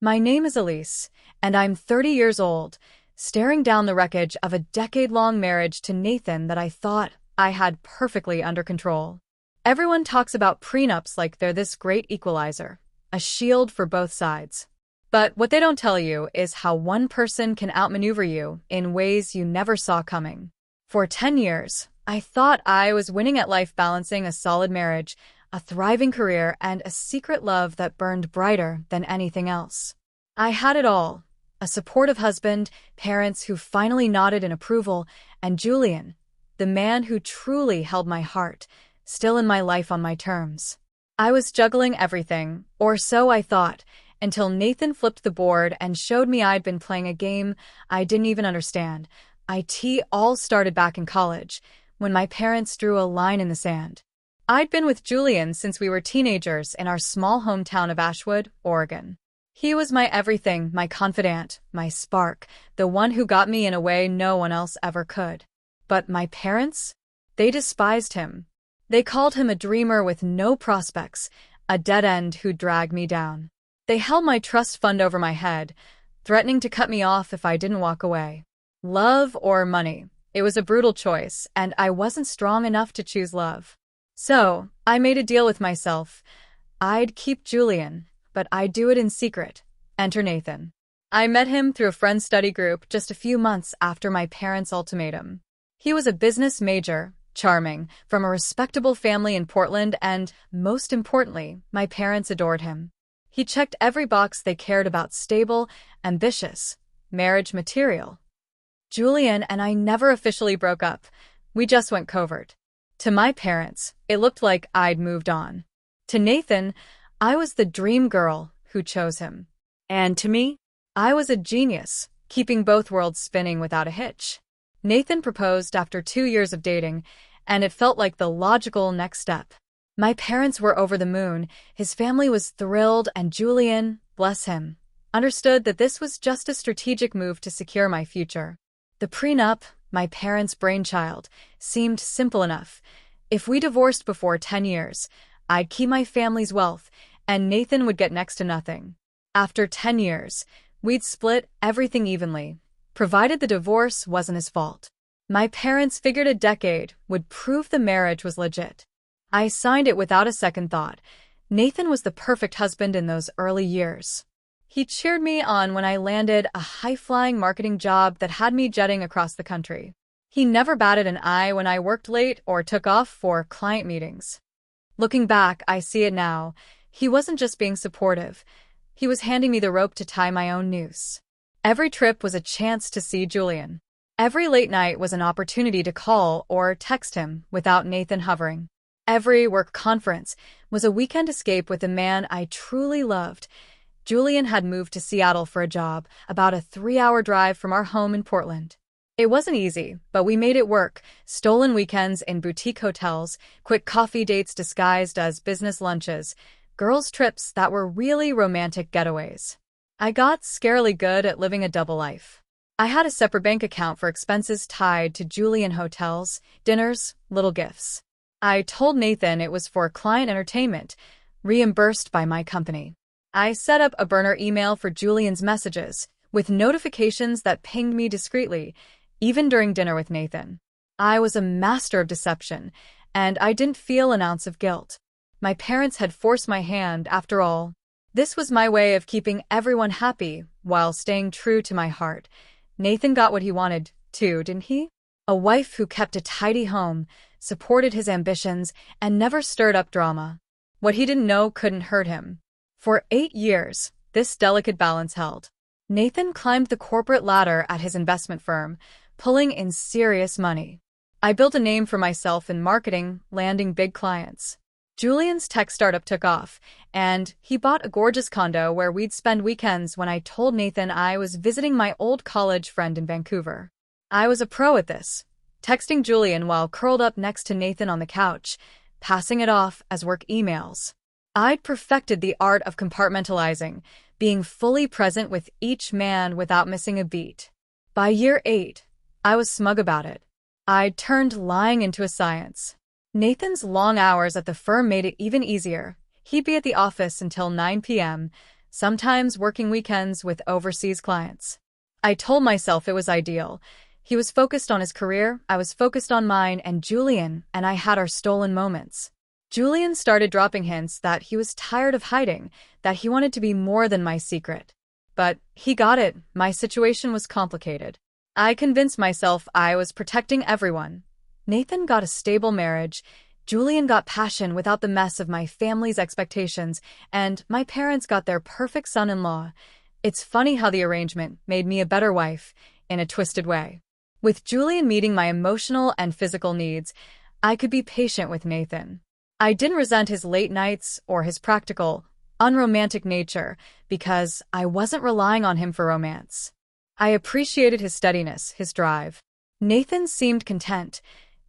My name is Elise, and I'm 30 years old, staring down the wreckage of a decade-long marriage to Nathan that I thought I had perfectly under control. Everyone talks about prenups like they're this great equalizer, a shield for both sides. But what they don't tell you is how one person can outmaneuver you in ways you never saw coming. For 10 years, I thought I was winning at life, balancing a solid marriage, a thriving career, and a secret love that burned brighter than anything else. I had it all: a supportive husband, parents who finally nodded in approval, and Julian, the man who truly held my heart, still in my life on my terms. I was juggling everything, or so I thought, until Nathan flipped the board and showed me I'd been playing a game I didn't even understand. It all started back in college, when my parents drew a line in the sand. I'd been with Julian since we were teenagers in our small hometown of Ashwood, Oregon. He was my everything, my confidant, my spark, the one who got me in a way no one else ever could. But my parents? They despised him. They called him a dreamer with no prospects, a dead end who dragged me down. They held my trust fund over my head, threatening to cut me off if I didn't walk away. Love or money? It was a brutal choice, and I wasn't strong enough to choose love. So, I made a deal with myself. I'd keep Julian, but I'd do it in secret. Enter Nathan. I met him through a friend's study group just a few months after my parents' ultimatum. He was a business major, charming, from a respectable family in Portland, and, most importantly, my parents adored him. He checked every box they cared about: stable, ambitious, marriage material. Julian and I never officially broke up. We just went covert. To my parents, it looked like I'd moved on. To Nathan, I was the dream girl who chose him. And to me, I was a genius, keeping both worlds spinning without a hitch. Nathan proposed after 2 years of dating, and it felt like the logical next step. My parents were over the moon, his family was thrilled, and Julian, bless him, understood that this was just a strategic move to secure my future. The prenup, my parents' brainchild, seemed simple enough. If we divorced before 10 years, I'd keep my family's wealth, and Nathan would get next to nothing. After 10 years, we'd split everything evenly, provided the divorce wasn't his fault. My parents figured a decade would prove the marriage was legit. I signed it without a second thought. Nathan was the perfect husband in those early years. He cheered me on when I landed a high-flying marketing job that had me jetting across the country. He never batted an eye when I worked late or took off for client meetings. Looking back, I see it now. He wasn't just being supportive. He was handing me the rope to tie my own noose. Every trip was a chance to see Julian. Every late night was an opportunity to call or text him without Nathan hovering. Every work conference was a weekend escape with a man I truly loved. Julian had moved to Seattle for a job, about a 3-hour drive from our home in Portland. It wasn't easy, but we made it work: stolen weekends in boutique hotels, quick coffee dates disguised as business lunches, girls' trips that were really romantic getaways. I got scarily good at living a double life. I had a separate bank account for expenses tied to Julian hotels, dinners, little gifts. I told Nathan it was for client entertainment, reimbursed by my company. I set up a burner email for Julian's messages, with notifications that pinged me discreetly, even during dinner with Nathan. I was a master of deception, and I didn't feel an ounce of guilt. My parents had forced my hand, after all. This was my way of keeping everyone happy while staying true to my heart. Nathan got what he wanted, too, didn't he? A wife who kept a tidy home, supported his ambitions, and never stirred up drama. What he didn't know couldn't hurt him. For 8 years, this delicate balance held. Nathan climbed the corporate ladder at his investment firm, pulling in serious money. I built a name for myself in marketing, landing big clients. Julian's tech startup took off, and he bought a gorgeous condo where we'd spend weekends. When I told Nathan I was visiting my old college friend in Vancouver, I was a pro at this, texting Julian while curled up next to Nathan on the couch, passing it off as work emails. I'd perfected the art of compartmentalizing, being fully present with each man without missing a beat. By year 8, I was smug about it. I'd turned lying into a science. Nathan's long hours at the firm made it even easier. He'd be at the office until 9 p.m., sometimes working weekends with overseas clients. I told myself it was ideal. He was focused on his career, I was focused on mine, and Julian and I had our stolen moments. Julian started dropping hints that he was tired of hiding, that he wanted to be more than my secret. But he got it, my situation was complicated. I convinced myself I was protecting everyone. Nathan got a stable marriage, Julian got passion without the mess of my family's expectations, and my parents got their perfect son-in-law. It's funny how the arrangement made me a better wife, in a twisted way. With Julian meeting my emotional and physical needs, I could be patient with Nathan. I didn't resent his late nights or his practical, unromantic nature because I wasn't relying on him for romance. I appreciated his steadiness, his drive. Nathan seemed content,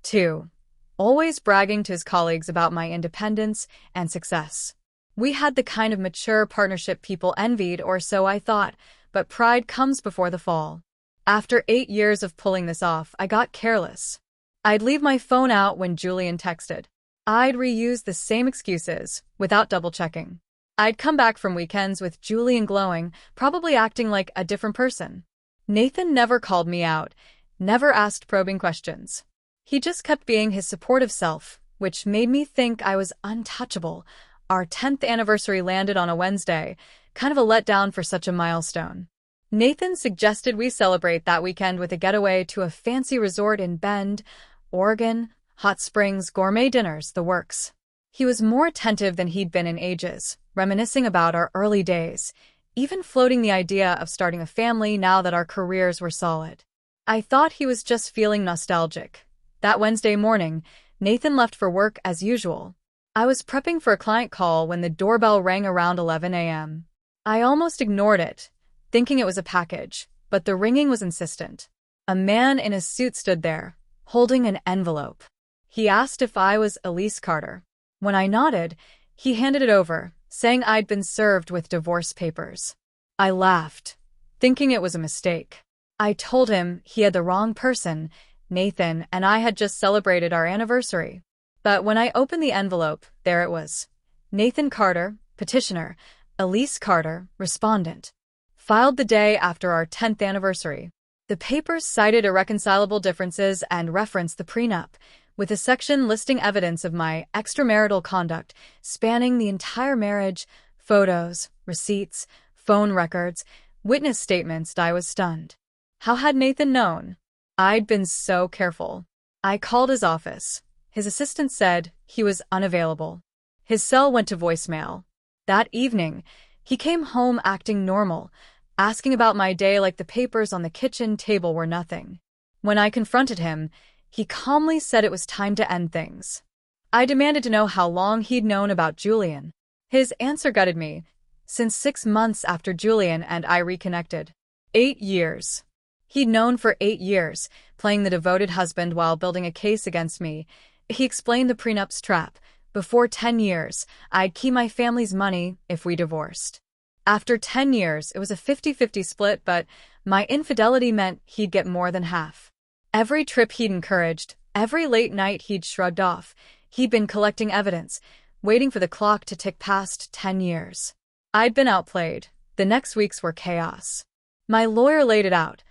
too, always bragging to his colleagues about my independence and success. We had the kind of mature partnership people envied, or so I thought, but pride comes before the fall. After 8 years of pulling this off, I got careless. I'd leave my phone out when Julian texted. I'd reuse the same excuses, without double-checking. I'd come back from weekends with Julian glowing, probably acting like a different person. Nathan never called me out, never asked probing questions. He just kept being his supportive self, which made me think I was untouchable. Our 10th anniversary landed on a Wednesday, kind of a letdown for such a milestone. Nathan suggested we celebrate that weekend with a getaway to a fancy resort in Bend, Oregon, hot springs, gourmet dinners, the works. He was more attentive than he'd been in ages, reminiscing about our early days, even floating the idea of starting a family now that our careers were solid. I thought he was just feeling nostalgic. That Wednesday morning, Nathan left for work as usual. I was prepping for a client call when the doorbell rang around 11 a.m. I almost ignored it, thinking it was a package, but the ringing was insistent. A man in a suit stood there, holding an envelope. He asked if I was Elise Carter. When I nodded, he handed it over, saying I'd been served with divorce papers. I laughed, thinking it was a mistake. I told him he had the wrong person. Nathan and I had just celebrated our anniversary. But when I opened the envelope, there it was. Nathan Carter, petitioner, Elise Carter, respondent. Filed the day after our 10th anniversary. The papers cited irreconcilable differences and referenced the prenup, with a section listing evidence of my extramarital conduct spanning the entire marriage, photos, receipts, phone records, witness statements. I was stunned. How had Nathan known? I'd been so careful. I called his office. His assistant said he was unavailable. His cell went to voicemail. That evening, he came home acting normal, asking about my day like the papers on the kitchen table were nothing. When I confronted him, he calmly said it was time to end things. I demanded to know how long he'd known about Julian. His answer gutted me. Since 6 months after Julian and I reconnected. 8 years. He'd known for 8 years, playing the devoted husband while building a case against me. He explained the prenup's trap. Before 10 years, I'd keep my family's money if we divorced. After 10 years, it was a 50-50 split, but my infidelity meant he'd get more than half. Every trip he'd encouraged, every late night he'd shrugged off, he'd been collecting evidence, waiting for the clock to tick past 10 years. I'd been outplayed. The next weeks were chaos. My lawyer laid it out.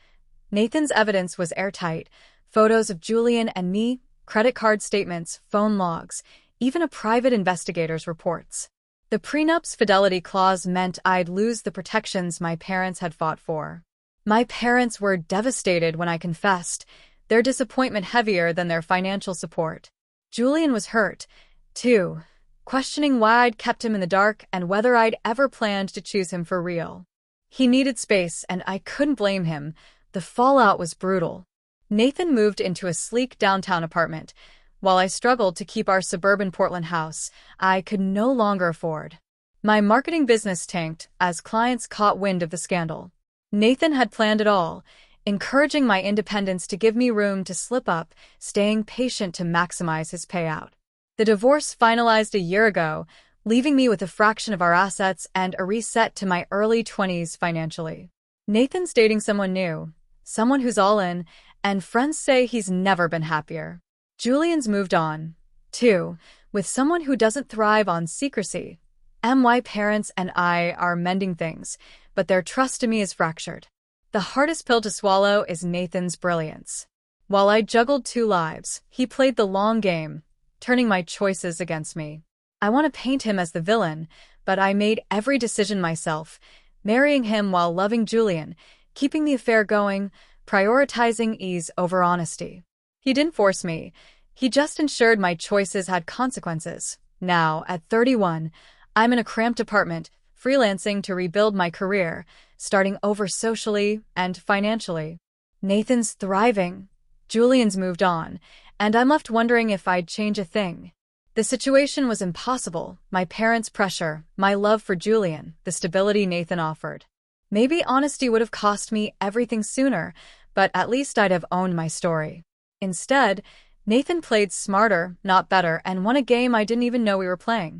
Nathan's evidence was airtight. Photos of Julian and me, credit card statements, phone logs, even a private investigator's reports. The prenup's fidelity clause meant I'd lose the protections my parents had fought for. My parents were devastated when I confessed, their disappointment heavier than their financial support. Julian was hurt, too, questioning why I'd kept him in the dark and whether I'd ever planned to choose him for real. He needed space, and I couldn't blame him. The fallout was brutal. Nathan moved into a sleek downtown apartment. While I struggled to keep our suburban Portland house, I could no longer afford. My marketing business tanked as clients caught wind of the scandal. Nathan had planned it all, encouraging my independence to give me room to slip up, staying patient to maximize his payout. The divorce finalized a year ago, leaving me with a fraction of our assets and a reset to my early 20s financially. Nathan's dating someone new, someone who's all in, and friends say he's never been happier. Julian's moved on, too, with someone who doesn't thrive on secrecy. My parents and I are mending things, but their trust in me is fractured. The hardest pill to swallow is Nathan's brilliance. While I juggled two lives, he played the long game, turning my choices against me. I want to paint him as the villain, but I made every decision myself, marrying him while loving Julian, keeping the affair going, prioritizing ease over honesty. He didn't force me. He just ensured my choices had consequences. Now, at 31, I'm in a cramped apartment, freelancing to rebuild my career, starting over socially and financially. Nathan's thriving. Julian's moved on, and I'm left wondering if I'd change a thing. The situation was impossible. My parents' pressure, my love for Julian, the stability Nathan offered. Maybe honesty would have cost me everything sooner, but at least I'd have owned my story. Instead, Nathan played smarter, not better, and won a game I didn't even know we were playing.